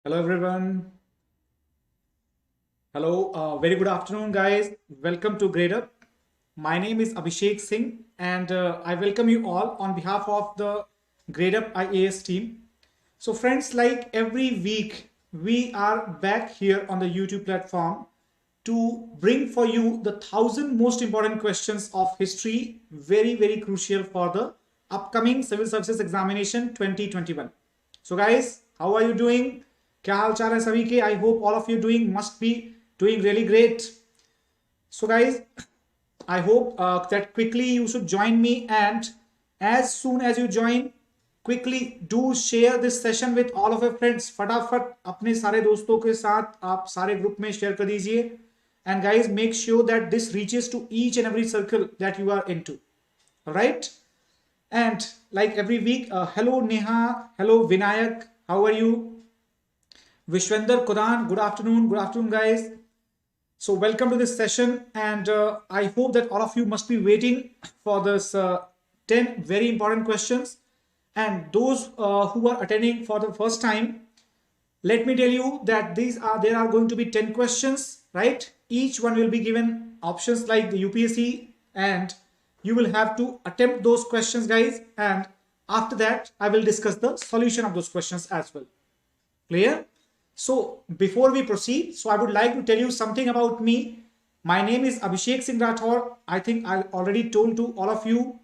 Hello everyone. Hello, very good afternoon, guys. Welcome to Gradeup. My name is Abhishek Singh, and I welcome you all on behalf of the Gradeup IAS team. So, friends, like every week, we are back here on the YouTube platform to bring for you the 1,000 most important questions of history, very crucial for the upcoming Civil Services Examination 2021. So, guys, how are you doing? क्या हाल चाल है सभी के? I hope all of you must be doing really great. So, guys, I hope that quickly you should join me, and as soon as you join, quickly do share this session with all of your friends. फटाफट अपने सारे दोस्तों के साथ आप सारे group में share कर दीजिए. And guys, make sure that this reaches to each and every circle that you are into. All right? And like every week, hello Neha, hello Vinayak, how are you? Vishwender Kodan, good afternoon, guys. So, welcome to this session, and I hope that all of you must be waiting for this 10 very important questions. And those who are attending for the first time, let me tell you that there are going to be 10 questions, right? Each one will be given options like the UPSC, and you will have to attempt those questions, guys. And after that, I will discuss the solution of those questions as well. Clear? So before we proceed, so I would like to tell you something about me. My name is Abhishek Singh Rathore. I think I already told to all of you.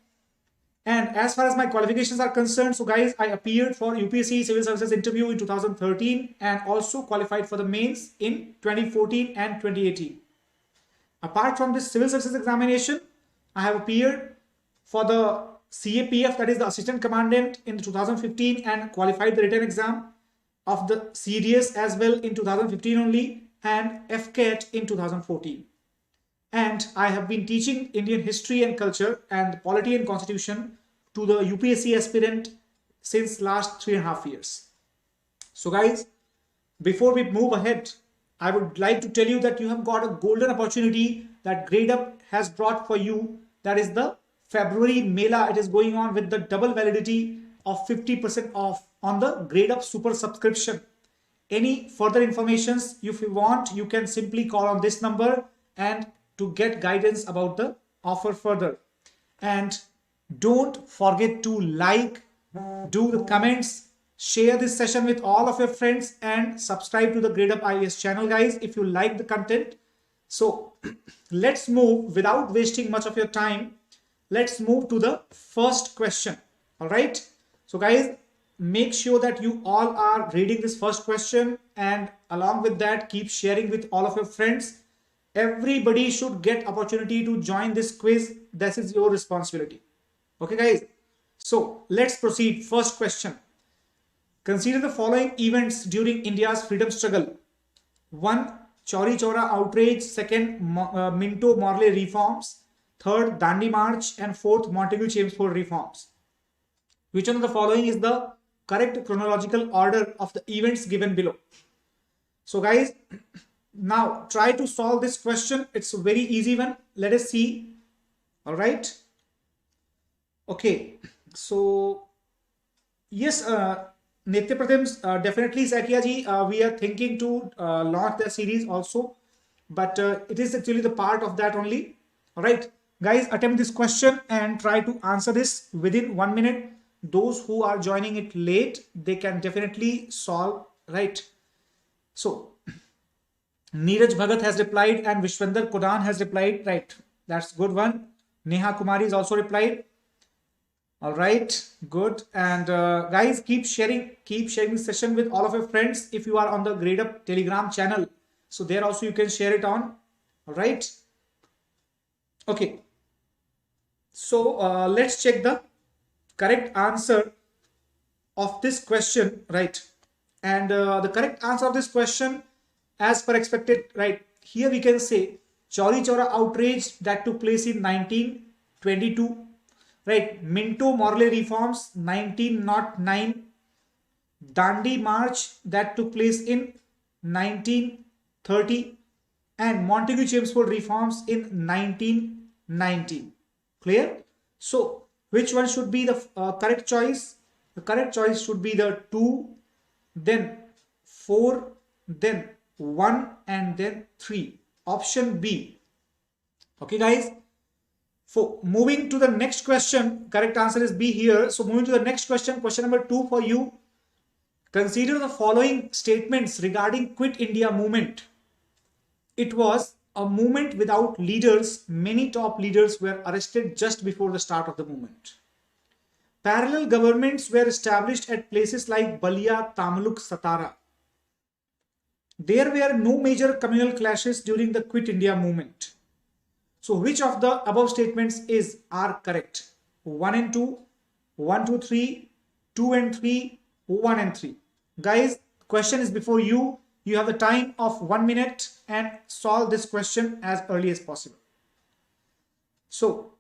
And as far as my qualifications are concerned, so guys, I appeared for UPSC Civil Services interview in 2013 and also qualified for the mains in 2014 and 2018. Apart from this civil services examination, I have appeared for the CAPF, that is the Assistant Commandant, in 2015 and qualified the written exam of the CDS as well in 2015 only, and FCAT in 2014. And I have been teaching Indian history and culture and polity and constitution to the UPSC aspirant since last 3.5 years. So guys, before we move ahead, I would like to tell you that you have got a golden opportunity that Gradeup has brought for you. That is the February Mela. It is going on with the double validity of 50% off on the Gradeup Super subscription. Any further informations, if you want, you can simply call on this number and to get guidance about the offer further. And don't forget to like, do the comments, share this session with all of your friends, and subscribe to the Gradeup IAS channel, guys, if you like the content. So let's move without wasting much of your time. Let's move to the first question. All right. So guys, make sure that you all are reading this first question, and along with that, keep sharing with all of your friends. Everybody should get opportunity to join this quiz. This is your responsibility. Okay, guys. So let's proceed. First question. Consider the following events during India's freedom struggle. 1. Chauri Chaura outrage. 2nd, Minto Morley reforms. 3rd, Dandi March. And 4th, Montagu Chelmsford reforms. Which one of the following is the correct chronological order of the events given below? So guys, now try to solve this question. It's a very easy one. Let us see. All right. Okay. So yes, Nitya Pratim's definitely Sakia ji, we are thinking to launch the series also, but it is actually the part of that only. All right, guys, attempt this question and try to answer this within 1 minute. Those who are joining it late, they can definitely solve, right? So Neeraj Bhagat has replied and Vishwender Kodan has replied, right? That's good one. Neha Kumari is also replied. All right, good. And guys, keep sharing the session with all of your friends if you are on the Gradeup Telegram channel. So there also you can share it on. All right. Okay. So let's check the correct answer of this question, right? And the correct answer of this question, as per expected, right? Here we can say Chauri Chaura outrage that took place in 1922, right? Minto Morley reforms 1909, Dandi March that took place in 1930, and Montagu Chelmsford reforms in 1919. Clear? So which one should be the correct choice? The correct choice should be the 2. Then 4, then 1, and then 3. Option B. Okay, guys. For moving to the next question, correct answer is B here. So moving to the next question, question number 2 for you. Consider the following statements regarding Quit India movement. It was a movement without leaders. Many top leaders were arrested just before the start of the movement. Parallel governments were established at places like Balia, Tamluk, Satara. There were no major communal clashes during the Quit India movement. So which of the above statements are correct? 1 and 2, 1, 2, 3, 2 and 3, 1 and 3. Guys, question is before you. You have the time of 1 minute and solve this question as early as possible. So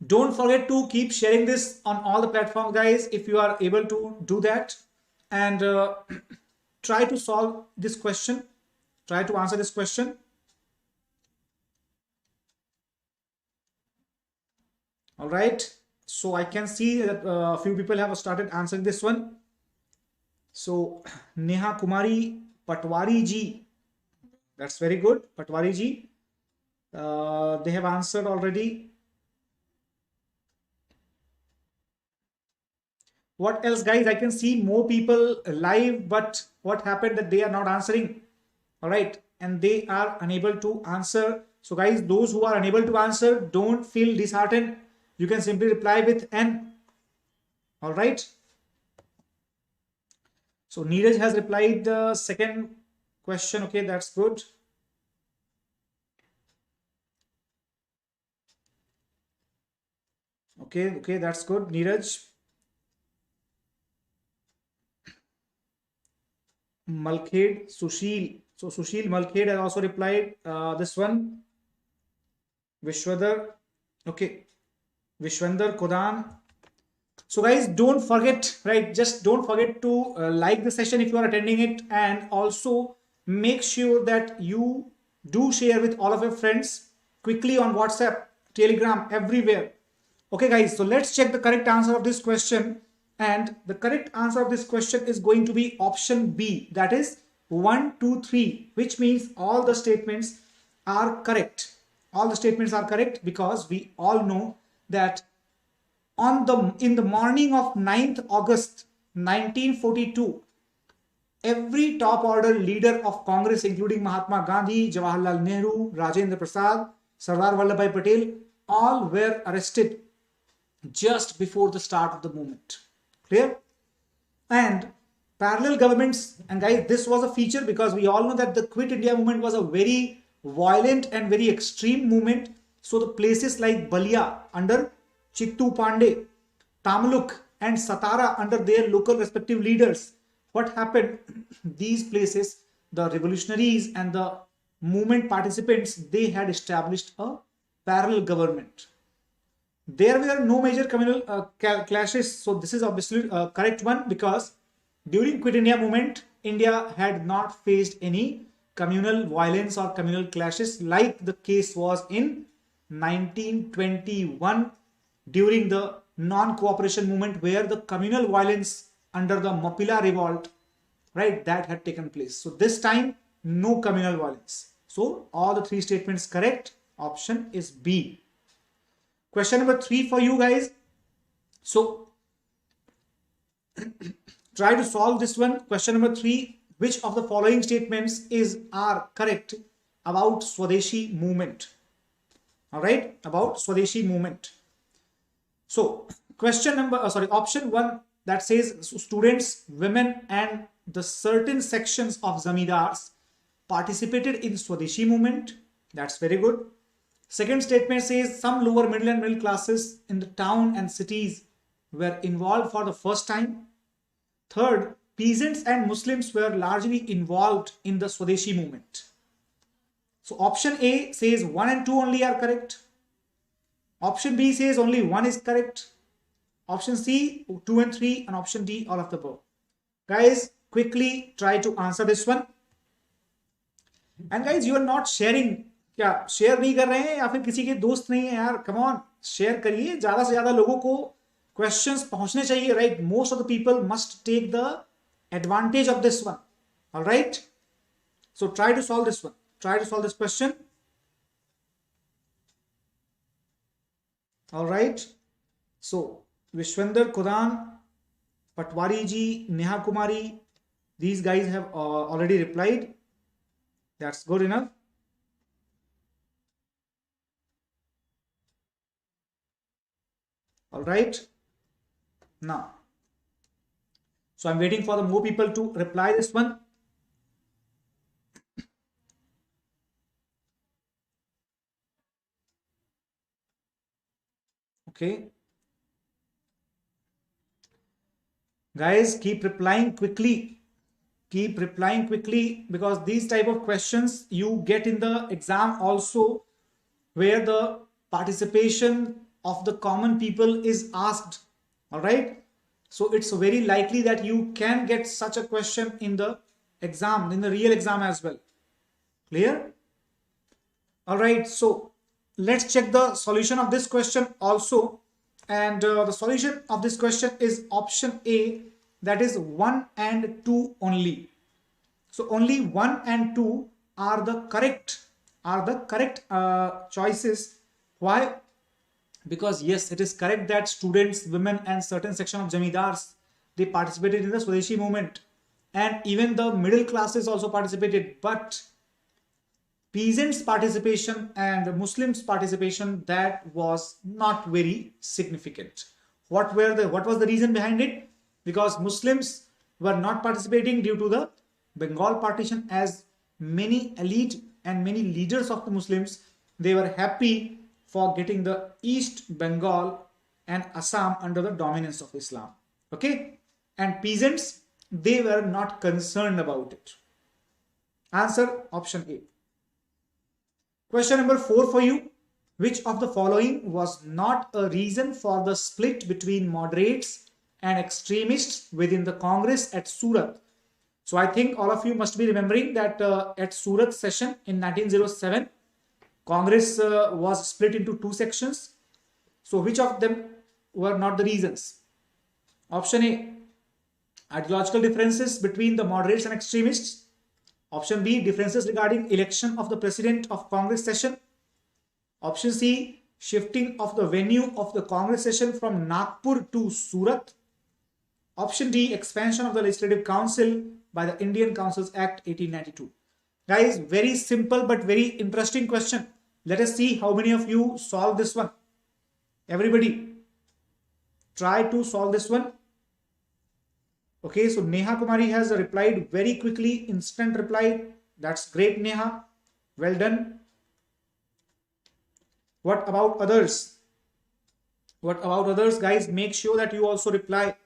don't forget to keep sharing this on all the platforms, guys, if you are able to do that. And try to solve this question. Try to answer this question. All right. So I can see that a few people have started answering this one. So Neha Kumari Patwari ji. That's very good. Patwari ji. They have answered already. What else, guys? I can see more people live, but what happened that they are not answering. All right. And they are unable to answer. So guys, those who are unable to answer, don't feel disheartened. You can simply reply with N. All right. So Neeraj has replied the second question. Okay, that's good. Okay, that's good, Neeraj. Malkhed Sushil. So Sushil Malkhed has also replied this one. Vishwadar. Okay. Vishwander Kodan. So guys, don't forget, right? Just don't forget to like the session if you are attending it, and also make sure that you do share with all of your friends quickly on WhatsApp, Telegram, everywhere. Okay, guys. So let's check the correct answer of this question, and the correct answer of this question is going to be option B. That is 1, 2, 3, which means all the statements are correct. All the statements are correct because we all know that in the morning of 9th August 1942, every top order leader of Congress, including Mahatma Gandhi, Jawaharlal Nehru, Rajendra Prasad, Sardar Vallabhbhai Patel, all were arrested just before the start of the movement. Clear? And parallel governments, and guys, this was a feature because we all know that the Quit India movement was a very violent and very extreme movement. So the places like Balia under Chittu Pandey, Tamluk and Satara under their local respective leaders, what happened? These places, the revolutionaries and the movement participants, they had established a parallel government. There were no major communal clashes. So this is obviously a correct one because during Quit India movement, India had not faced any communal violence or communal clashes like the case was in 1921 during the non-cooperation movement, where the communal violence under the Mapila revolt, right, that had taken place. So this time, no communal violence. So all the three statements correct. Option is B. Question number 3 for you guys. So try to solve this one. Question number 3. Which of the following statements are correct about Swadeshi movement? All right, about Swadeshi movement. So option 1, that says students, women and the certain sections of zamindars participated in Swadeshi movement. That's very good. Second statement says some lower middle and middle classes in the town and cities were involved for the first time. Third, peasants and Muslims were largely involved in the Swadeshi movement. So option A says 1 and 2 only are correct. Option B says only 1 is correct. Option C, 2 and 3, and option D, all of the above. Guys, quickly try to answer this one. And guys, you are not sharing. क्या share नहीं कर रहे हैं या फिर किसी के दोस्त नहीं है यार? कम ऑन, शेयर करिए, ज्यादा से ज्यादा लोगों को क्वेश्चंस पहुंचने चाहिए, right? Most of the people must take the advantage of this one. All right. So try to solve this one. Try to solve this question. All right. So Vishwender Kudan, Patwari ji, Neha Kumari, these guys have already replied. That's good enough. All right. Now, so I'm waiting for the more people to reply this one. Okay. Guys, keep replying quickly. Keep replying quickly, because these type of questions you get in the exam also, where the participation of the common people is asked. All right. So it's very likely that you can get such a question in the exam, in the real exam as well. Clear? All right. So let's check the solution of this question also. And the solution of this question is option A, that is 1 and 2 only. So only 1 and 2 are the correct choices. Why? Because yes, it is correct that students, women and certain section of Jamidars, they participated in the Swadeshi movement, and even the middle classes also participated, but peasants participation and Muslims participation, that was not very significant. What was the reason behind it? Because Muslims were not participating due to the Bengal partition, as many elite and many leaders of the Muslims, they were happy for getting the East Bengal and Assam under the dominance of Islam. Okay? And peasants, they were not concerned about it. Answer option A. Question number 4 for you. Which of the following was not a reason for the split between moderates and extremists within the Congress at Surat? So I think all of you must be remembering that at Surat session in 1907, Congress was split into two sections. So which of them were not the reasons? Option A, ideological differences between the moderates and extremists. Option B, differences regarding election of the president of Congress session. Option C, shifting of the venue of the Congress session from Nagpur to Surat. Option D, expansion of the Legislative Council by the Indian Councils Act 1892. Guys, very simple but very interesting question. Let us see how many of you solve this one. Everybody, try to solve this one. Okay, so Neha Kumari has replied very quickly, instant reply. That's great, Neha. Well done. What about others? What about others, guys? Make sure that you also reply.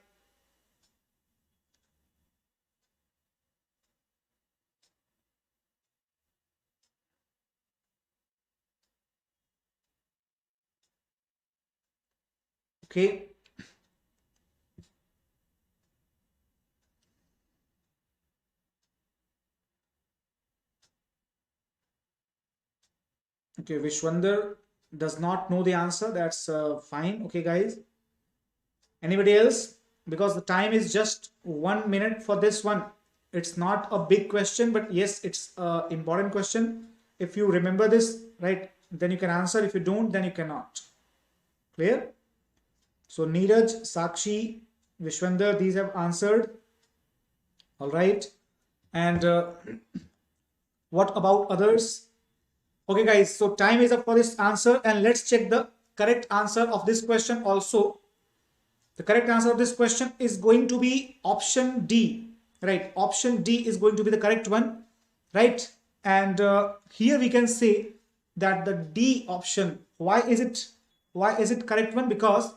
Okay. Okay, Vishwander does not know the answer. That's fine. Okay, guys. Anybody else? Because the time is just 1 minute for this one. It's not a big question, but yes, it's an important question. If you remember this, right, then you can answer. If you don't, then you cannot. Clear? So Neeraj, Sakshi, Vishwander, these have answered. All right. And what about others? Okay, guys. So time is up for this answer, and let's check the correct answer of this question also. The correct answer of this question is going to be option D, right? Option D is going to be the correct one, right? And here we can say that the D option, why is it correct one? Because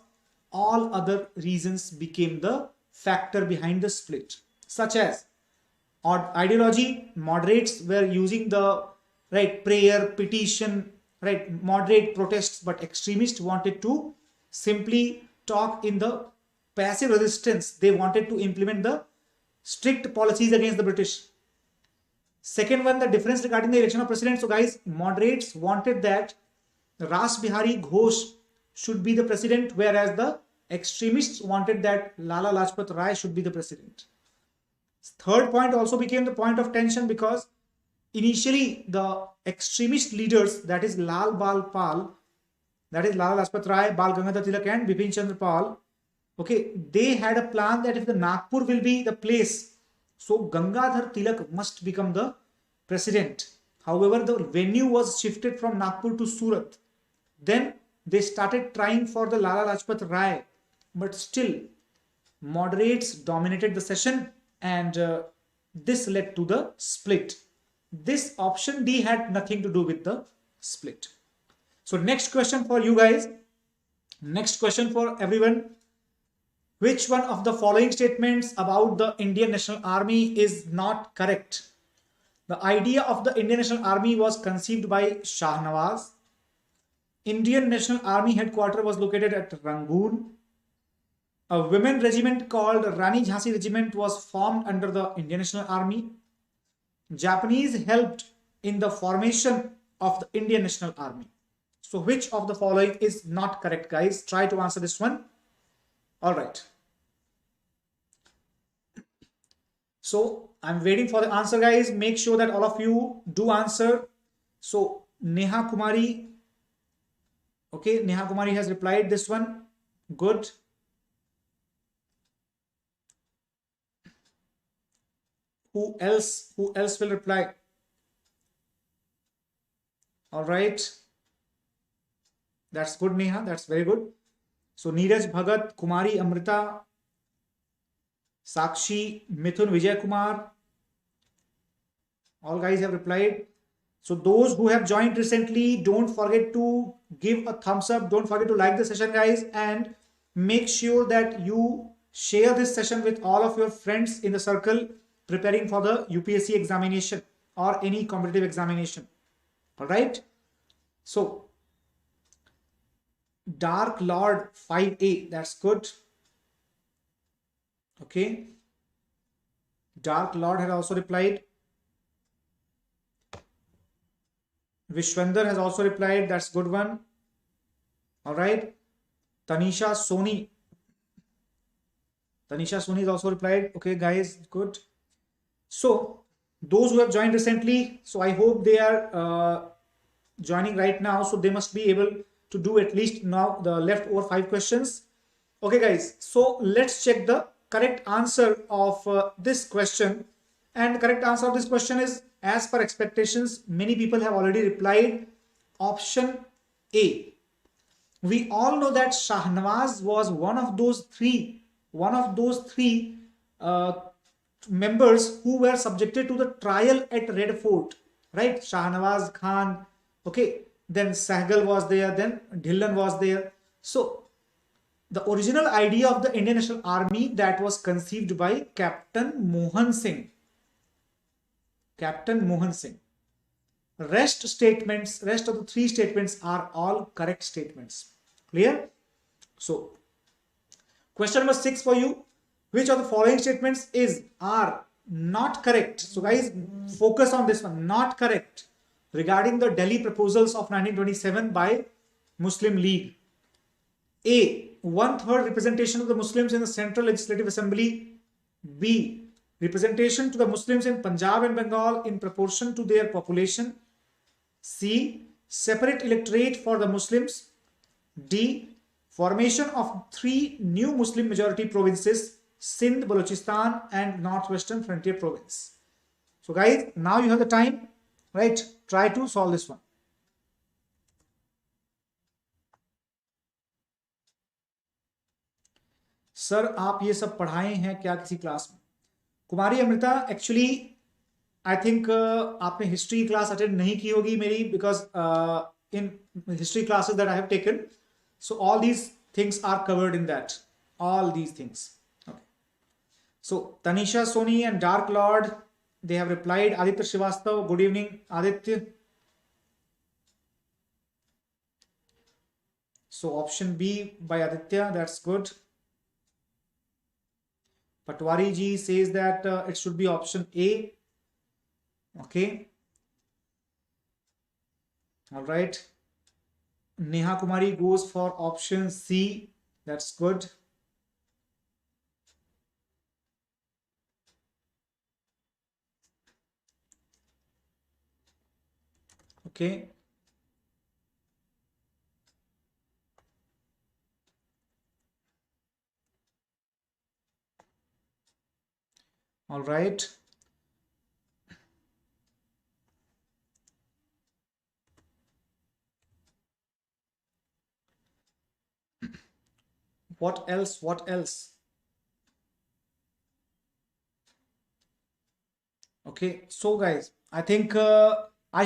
all other reasons became the factor behind the split, such as ideology. Moderates were using the right prayer, petition, right, moderate protests, but extremists wanted to simply talk in the passive resistance. They wanted to implement the strict policies against the British. Second one, the difference regarding the election of president. So guys, moderates wanted that Ras Bihari Ghosh should be the president, whereas the extremists wanted that Lala Lajpat Rai should be the president. Third point also became the point of tension because initially the extremist leaders, that is Lal Bal Pal, that is Lala Lajpat Rai, Bal Gangadhar Tilak and Bipin Chandra Pal, okay, they had a plan that if the Nagpur will be the place, so Gangadhar Tilak must become the president. However, the venue was shifted from Nagpur to Surat. Then they started trying for the Lala Lajpat Rai, but still moderates dominated the session, and this led to the split. This option D had nothing to do with the split. So next question for you guys. Next question for everyone. Which one of the following statements about the Indian National Army is not correct? The idea of the Indian National Army was conceived by Shah Nawaz. Indian National Army headquarters was located at Rangoon. A women regiment called Rani Jhansi Regiment was formed under the Indian National Army. Japanese helped in the formation of the Indian National Army. So which of the following is not correct, guys? Try to answer this one. All right. So I'm waiting for the answer, guys. Make sure that all of you do answer. So Neha Kumari. Okay, Neha Kumari has replied this one. Good. Who else will reply? All right. That's good, Neha. That's very good. So Neeraj Bhagat, Kumari Amrita, Sakshi, Mithun Vijay Kumar. All guys have replied. So those who have joined recently, don't forget to give a thumbs up. Don't forget to like the session, guys, and make sure that you share this session with all of your friends in the circle preparing for the UPSC examination or any competitive examination. All right. So Dark Lord 5A, that's good. Okay. Dark Lord has also replied. Vishwander has also replied. That's good one. All right. Tanisha Soni. Tanisha Soni has also replied. Okay, guys, good. So those who have joined recently, so I hope they are joining right now. So they must be able to do at least now the left over 5 questions. Okay, guys. So let's check the correct answer of this question. And the correct answer of this question is, as per expectations, many people have already replied option A. We all know that Shahnawaz was one of those three members who were subjected to the trial at Red Fort, right? Shahnawaz Khan, okay, then Sehgal was there, then Dhillon was there. So the original idea of the Indian National Army that was conceived by Captain Mohan Singh. Captain Mohan Singh. Rest of the 3 statements are all correct statements. Clear? So, question number 6 for you. Which of the following statements are not correct? So guys, focus on this one. Not correct regarding the Delhi proposals of 1927 by Muslim League. A. 1/3 representation of the Muslims in the Central Legislative Assembly. B. Representation to the Muslims in Punjab and Bengal in proportion to their population. C. Separate electorate for the Muslims. D. Formation of 3 new Muslim majority provinces, Sindh, Balochistan and Northwestern Frontier Province. So guys, now you have the time, right? Try to solve this one. Sir आप ये सब पढ़ाए हैं क्या किसी class में? Kumari Amrita, actually I think आपने history class attend नहीं की होगी मेरी, because in history classes that I have taken, so all these things are covered in that, all these things. Okay. So Tanisha Soni and Dark Lord, they have replied. Aditya Srivastav, good evening, Aditya. So option B by Aditya, that's good. Patwari ji says that it should be option A. Okay. All right. Neha Kumari goes for option C. That's good. Okay. All right. What else? What else? Okay. So guys, I think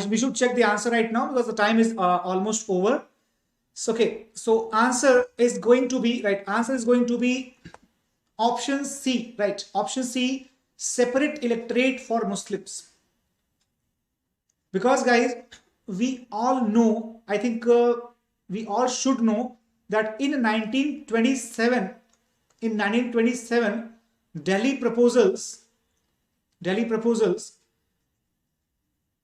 we should check the answer right now because the time is almost over. So, okay. So answer is going to be right. Answer is going to be option C. Right. Option C. Separate electorate for Muslims. Because guys, we all know, I think we all should know that in 1927, in 1927, Delhi proposals, Delhi proposals,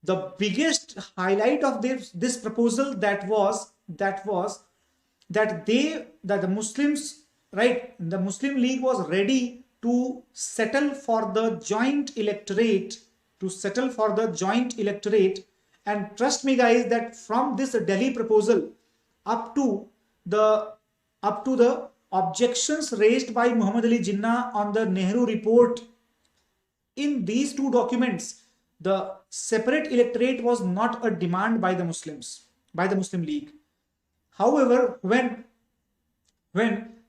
the biggest highlight of this proposal that the Muslims, right, the Muslim League was ready to settle for the joint electorate, and trust me guys that from this Delhi proposal up to the objections raised by Muhammad Ali Jinnah on the Nehru report, in these two documents the separate electorate was not a demand by the Muslims, by the Muslim League. However, when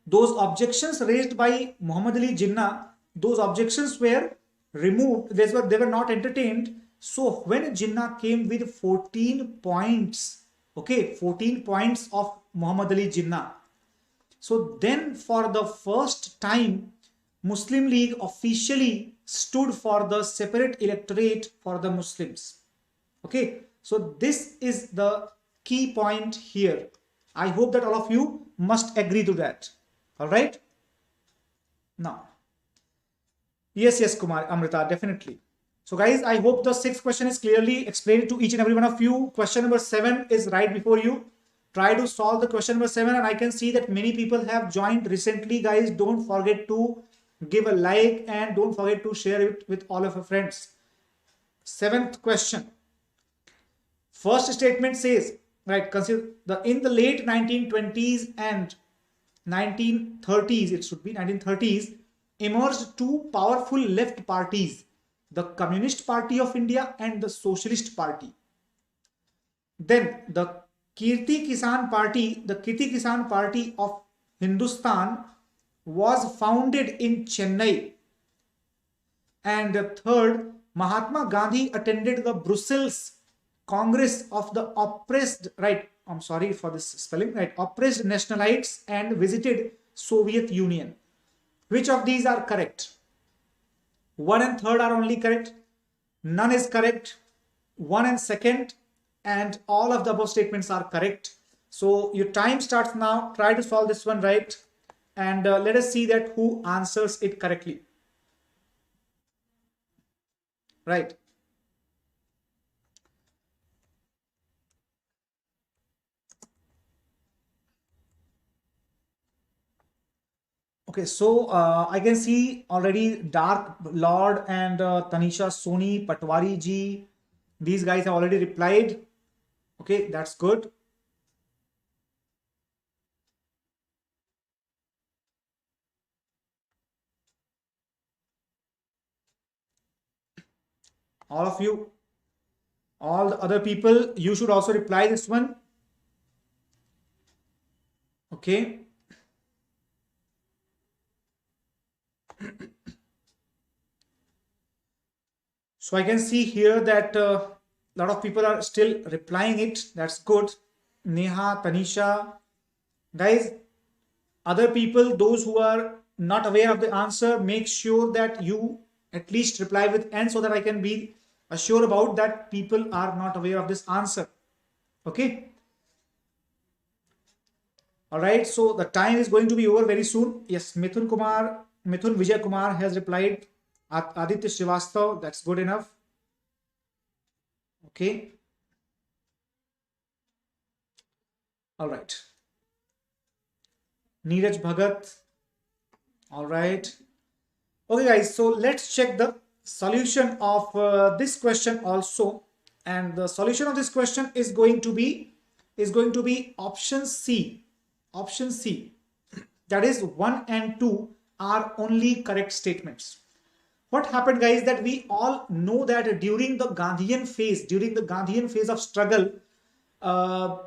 those objections raised by Muhammad Ali Jinnah, those objections were removed, they were not entertained. So when Jinnah came with 14 points, okay, 14 points of Muhammad Ali Jinnah, so then for the first time Muslim League officially stood for the separate electorate for the Muslims. Okay, so this is the key point here. I hope that all of you must agree to that. All right. Now, yes, Kumar, Amrita, definitely. So guys, I hope the sixth question is clearly explained to each and every one of you. Question number 7 is right before you. Try to solve the question number 7, and I can see that many people have joined recently. Guys, don't forget to give a like and don't forget to share it with all of your friends. Seventh question. First statement says, right, consider in the late 1920s and 1930s, it should be 1930s, emerged two powerful left parties, the Communist Party of India and the Socialist Party. Then the Kirti Kisan Party of Hindustan was founded in Chennai. And third, Mahatma Gandhi attended the Brussels Congress of the oppressed, right, I'm sorry for this spelling, right, oppressed nationalites and visited Soviet Union. Which of these are correct? 1 and 3rd are only correct. None is correct. 1 and 2nd and all of the above statements are correct. So your time starts now. Try to solve this one right. And let us see that who answers it correctly. Right. Okay, so I can see already Dark Lord and Tanisha Soni Patwari ji. These guys have already replied. Okay, that's good. All of you, all the other people, you should also reply this one. Okay. So I can see here that a lot of people are still replying it. That's good. Neha, Tanisha, guys, other people, those who are not aware of the answer, make sure that you at least reply with N so that I can be assured about that people are not aware of this answer. Okay. All right. So the time is going to be over very soon. Yes, Mithun Vijay Kumar has replied. Aditya Srivastav, that's good enough. Okay. All right. Neeraj Bhagat. All right. Okay, guys. So let's check the solution of this question also. And the solution of this question is going to be option C. Option C. That is 1 and 2 are only correct statements. What happened, guys, that we all know that during the Gandhian phase of struggle, uh,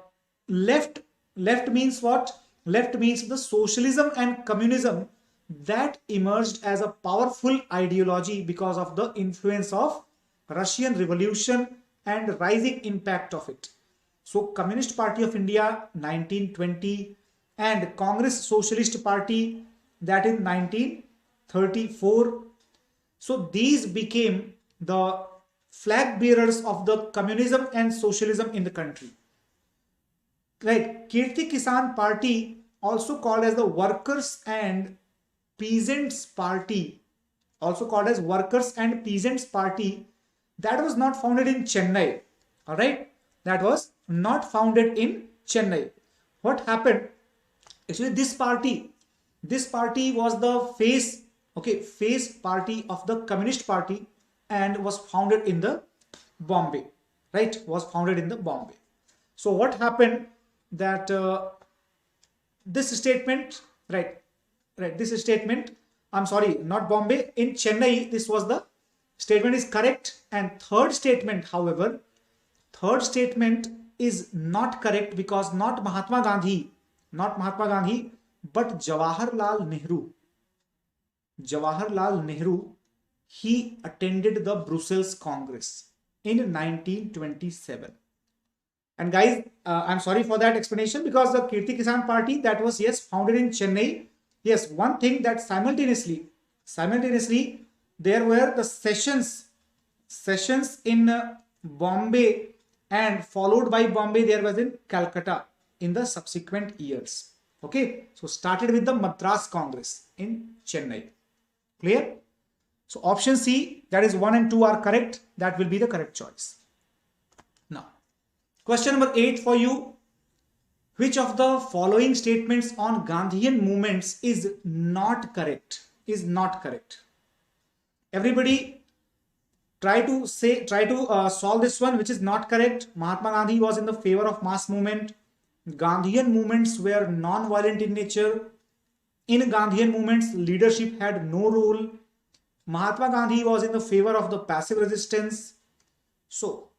left means what? Left means the socialism and communism that emerged as a powerful ideology because of the influence of Russian Revolution and rising impact of it. So Communist Party of India 1920 and Congress Socialist Party, that in 1934. So these became the flag bearers of the communism and socialism in the country. Right. Kirti Kisan Party, also called as the Workers and Peasants Party, also called as Workers and Peasants Party, that was not founded in Chennai. All right. That was not founded in Chennai. What happened? Actually, this party was the face party of the Communist Party and was founded in the Bombay, right? Was founded in the Bombay. So what happened that this statement, right? This statement, I'm sorry, not Bombay, in Chennai, this was the statement is correct. And third statement, however, third statement is not correct because not Mahatma Gandhi, but Jawaharlal Nehru, he attended the Brussels Congress in 1927. And guys, I'm sorry for that explanation because the Kirti Kisan Party, that was, yes, founded in Chennai. Yes, one thing that simultaneously there were the sessions in Bombay, and followed by Bombay there was in Calcutta in the subsequent years. Okay, so started with the Madras Congress in Chennai. Clear? So option C, that is 1 and 2 are correct. That will be the correct choice. Now, question number 8 for you. Which of the following statements on Gandhian movements is not correct? Everybody try to solve this one, which is not correct. Mahatma Gandhi was in the favor of mass movement. Gandhian movements were non-violent in nature. In Gandhian movements, leadership had no role. Mahatma Gandhi was in the favor of the passive resistance. So,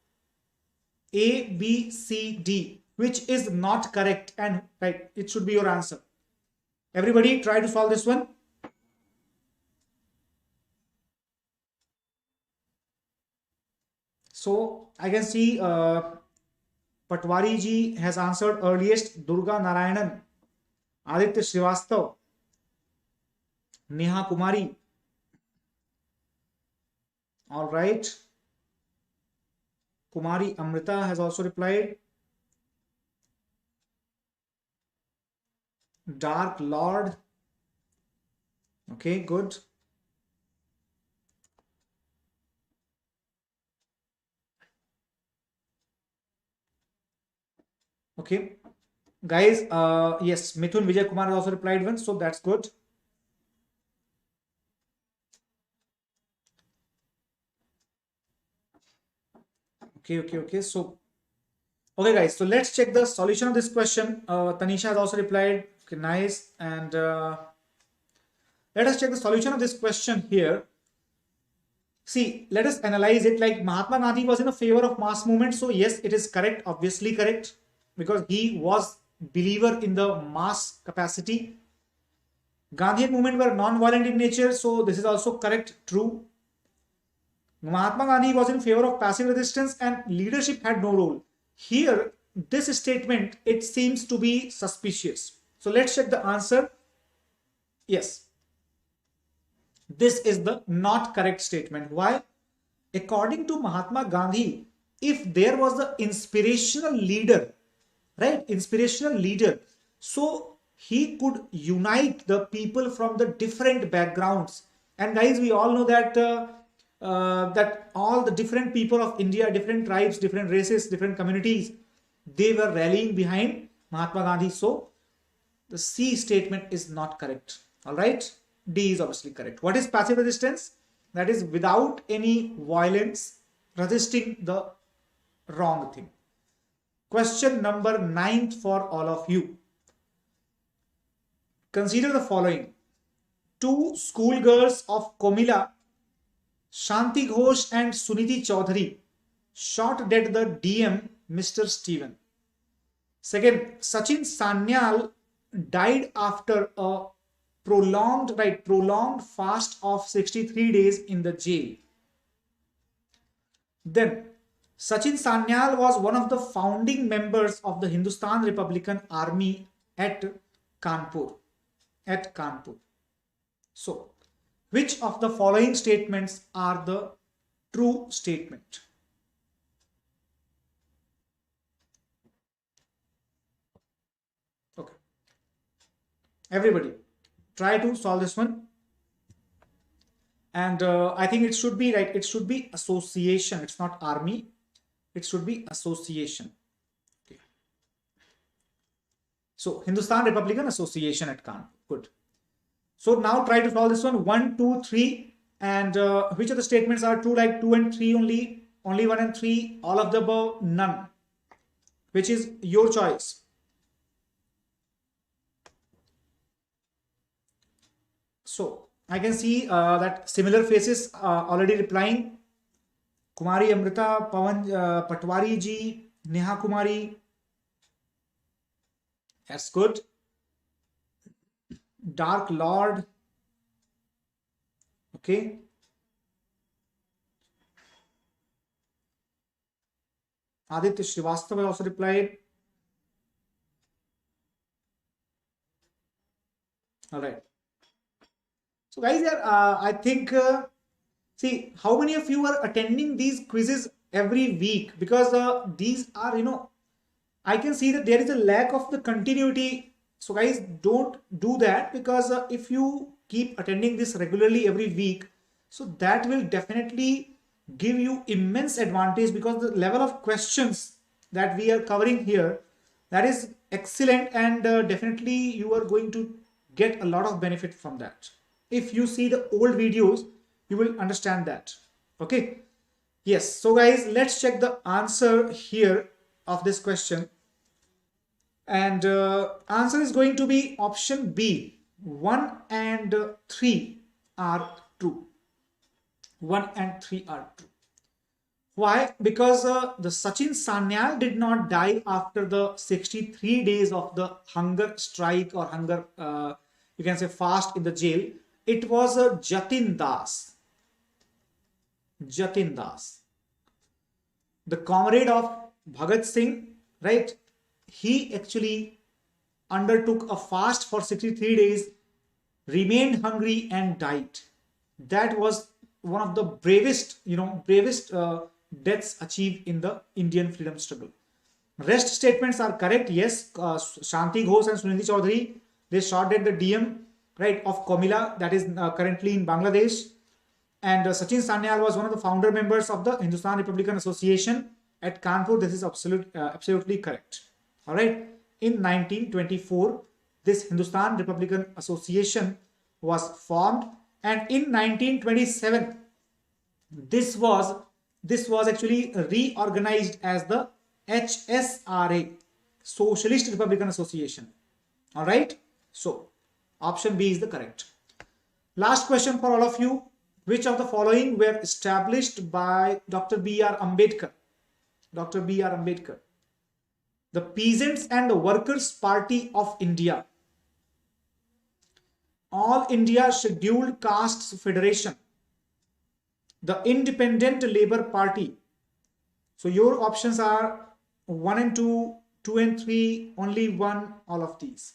A, B, C, D, which is not correct, and right, it should be your answer. Everybody try to solve this one. So, I can see Patwari ji has answered earliest. Durga Narayanan, Aditya Srivastav, Neha Kumari. All right. Kumari Amrita has also replied. Dark Lord. Okay, good. Okay. Guys, yes, Mithun Vijay Kumar has also replied once, so that's good. Okay. So, okay, guys. So let's check the solution of this question. Tanisha has also replied. Okay, nice. And let us check the solution of this question here. See, let us analyze it. Like Mahatma Gandhi was in a favor of mass movement. So yes, it is correct. Obviously correct, because he was believer in the mass capacity. Gandhian movement were non-violent in nature. So this is also correct. True. Mahatma Gandhi was in favor of passive resistance and leadership had no role. Here, this statement, it seems to be suspicious. So let's check the answer. Yes. This is the not correct statement. Why? According to Mahatma Gandhi, if there was an inspirational leader, right? Inspirational leader. So he could unite the people from the different backgrounds. And guys, we all know that that all the different people of India, different tribes, different races, different communities, they were rallying behind Mahatma Gandhi. So the C statement is not correct. All right. D is obviously correct. What is passive resistance? That is without any violence, resisting the Wrong thing. Question number 9 for all of you. Consider the following. Two schoolgirls of Komila, Shanti Ghosh and Suniti Chaudhary, shot dead the DM Mr. Stephen. Second, Sachin Sanyal died after a prolonged fast of 63 days in the jail. Then, Sachin Sanyal was one of the founding members of the Hindustan Republican Army at Kanpur. So, which of the following statements are the true statement? Okay. Everybody, try to solve this one. And I think it should be right. It should be association. It's not army. It should be association. Okay. So Hindustan Republican Association at Kanpur. Good. So now try to solve this one. 1, 2, 3. And which of the statements are true? Like 2 and 3 only. Only 1 and 3. All of the above. None. Which is your choice. So I can see that similar faces already replying. Kumari Amrita, Pawan Patwari ji, Neha Kumari. That's good. Dark Lord. Okay. Aditya Srivastava also replied. All right. So guys, I think, see, how many of you are attending these quizzes every week? Because these are, I can see that there is a lack of the continuity. So guys, don't do that, because if you keep attending this regularly every week, so that will definitely give you immense advantage, because the level of questions that we are covering here, that is excellent, and definitely you are going to get a lot of benefit from that. If you see the old videos, you will understand that. Okay. Yes. So guys, let's check the answer here of this question. And answer is going to be option B. 1 and 3 are true. 1 and 3 are true. Why? Because the Sachin Sanyal did not die after the 63 days of the hunger strike or hunger, you can say fast in the jail. It was Jatin Das. Jatin Das, the comrade of Bhagat Singh, right? He actually undertook a fast for 63 days, remained hungry and died. That was one of the bravest deaths achieved in the Indian freedom struggle. Rest statements are correct. Yes, Shanti Ghosh and Suniti Chaudhary, they shot dead the DM, right, of Komila, that is currently in Bangladesh. And Sachin Sanyal was one of the founder members of the Hindustan Republican Association at Kanpur. This is absolutely correct. All right. In 1924, this Hindustan Republican Association was formed, and in 1927, this was actually reorganized as the HSRA, Socialist Republican Association. All right. So option B is the correct. Last question for all of you. Which of the following were established by Dr. B.R. Ambedkar? Dr. B.R. Ambedkar. The Peasants and Workers Party of India. All India Scheduled Castes Federation. The Independent Labour Party. So your options are 1 and 2, 2 and 3, only 1, all of these.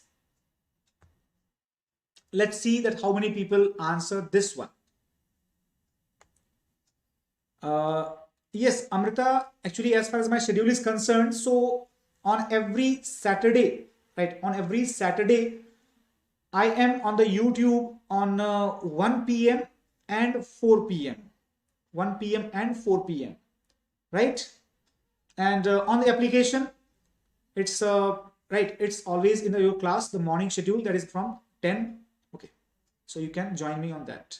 Let's see that how many people answer this one. Yes, Amrita, actually, as far as my schedule is concerned, so on every Saturday, right, on every Saturday, I am on the YouTube on 1 p.m. and 4 p.m. 1 p.m. and 4 p.m. right? And on the application, it's right, it's always in your class, the morning schedule, that is from 10. Okay, so you can join me on that.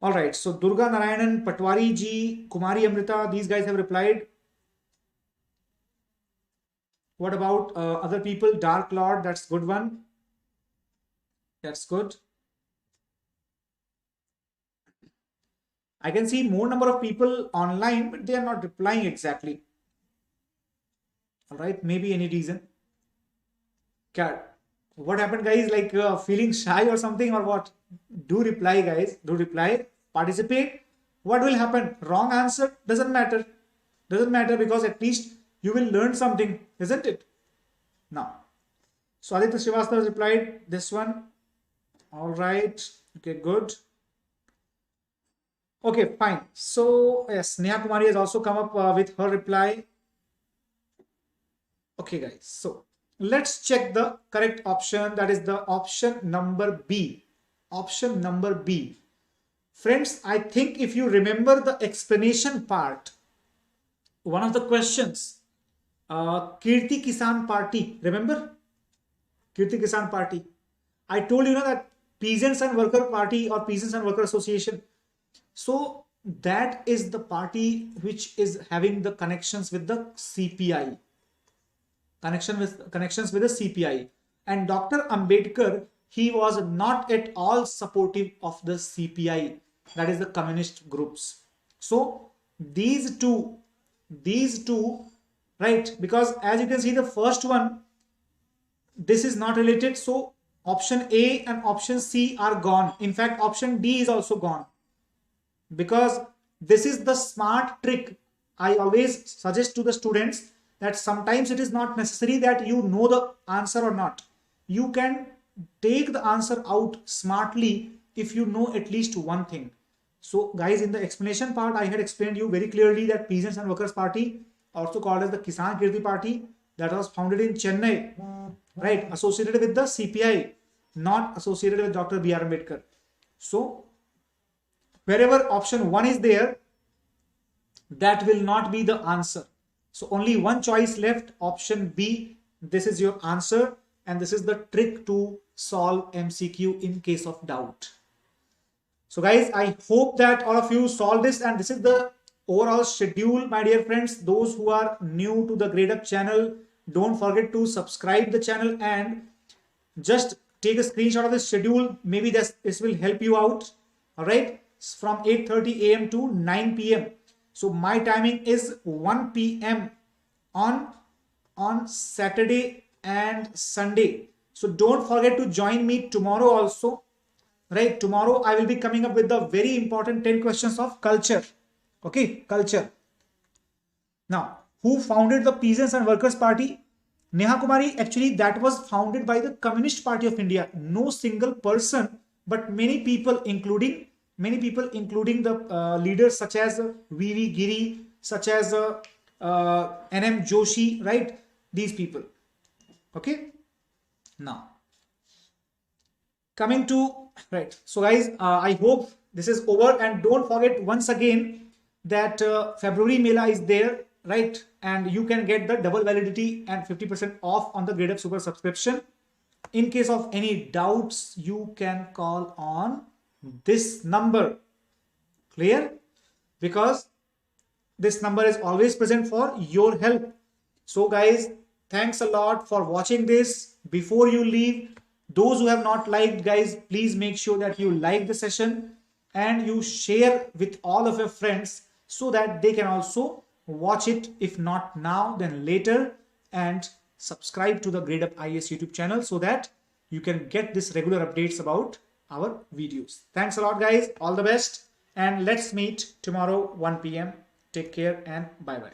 All right, so Durga Narayanan, Patwari ji, Kumari Amrita, these guys have replied. What about other people? Dark Lord, that's good one. That's good. I can see more number of people online, but they are not replying exactly. All right, maybe any reason. What happened, guys? Like feeling shy or something, or what? Do reply, guys. Do reply. Participate. What will happen? Wrong answer doesn't matter. Doesn't matter, because at least you will learn something, isn't it? Now, so Aditya Srivastava has replied this one. All right. Okay, good. Okay, fine. So yes, Neha Kumari has also come up with her reply. Okay, guys. So let's check the correct option. That is the option number B. Option number B. Friends, I think if you remember the explanation part, one of the questions, Kirti Kisan Party, remember? Kirti Kisan Party. I told you that Peasants and Worker Party or Peasants and Worker Association. So that is the party which is having the connections with the CPI. Connections with the CPI. And Dr. Ambedkar, he was not at all supportive of the CPI, that is the communist groups. So these two, right? Because as you can see, the first one, this is not related. So option A and option C are gone. In fact, option D is also gone, because this is the smart trick. I always suggest to the students that sometimes it is not necessary that you know the answer or not. You can take the answer out smartly if you know at least one thing. So guys, in the explanation part, I had explained you very clearly that Peasants and Workers Party, also called as the Kisan Kirti Party, that was founded in Chennai, right, associated with the CPI, not associated with Dr. B.R. Ambedkar. So wherever option 1 is there, that will not be the answer. So only one choice left, option B. This is your answer, and this is the trick to solve MCQ in case of doubt. So guys, I hope that all of you solve this, and this is the overall schedule, my dear friends. Those who are new to the Gradeup channel, don't forget to subscribe the channel and just take a screenshot of the schedule. Maybe this will help you out. All right, from 8:30 a.m. to 9 p.m. So my timing is 1 p.m. on Saturday and Sunday. So don't forget to join me tomorrow also. Right, tomorrow I will be coming up with the very important 10 questions of culture. Okay, culture. Now, who founded the Peasants and Workers Party? Neha Kumari, actually that was founded by the Communist Party of India. No single person, but many people, including the leaders such as V.V. Giri, such as N.M. Joshi, right? These people. Okay. Now, coming to, right. So guys, I hope this is over, and don't forget once again that February Mela is there, right? And you can get the double validity and 50% off on the Gradeup Super subscription. In case of any doubts, you can call on this number. Clear? Because this number is always present for your help. So guys, thanks a lot for watching this. Before you leave, those who have not liked, guys, please make sure that you like the session and you share with all of your friends so that they can also watch it, if not now then later, and subscribe to the Gradeup IAS YouTube channel so that you can get this regular updates about our videos. Thanks a lot, guys. All the best, and let's meet tomorrow 1 p.m. Take care and bye-bye.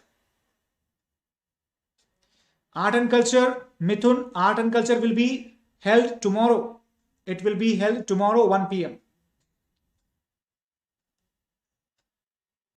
Art and culture, Mithun, art and culture will be held tomorrow. It will be held tomorrow 1 p.m.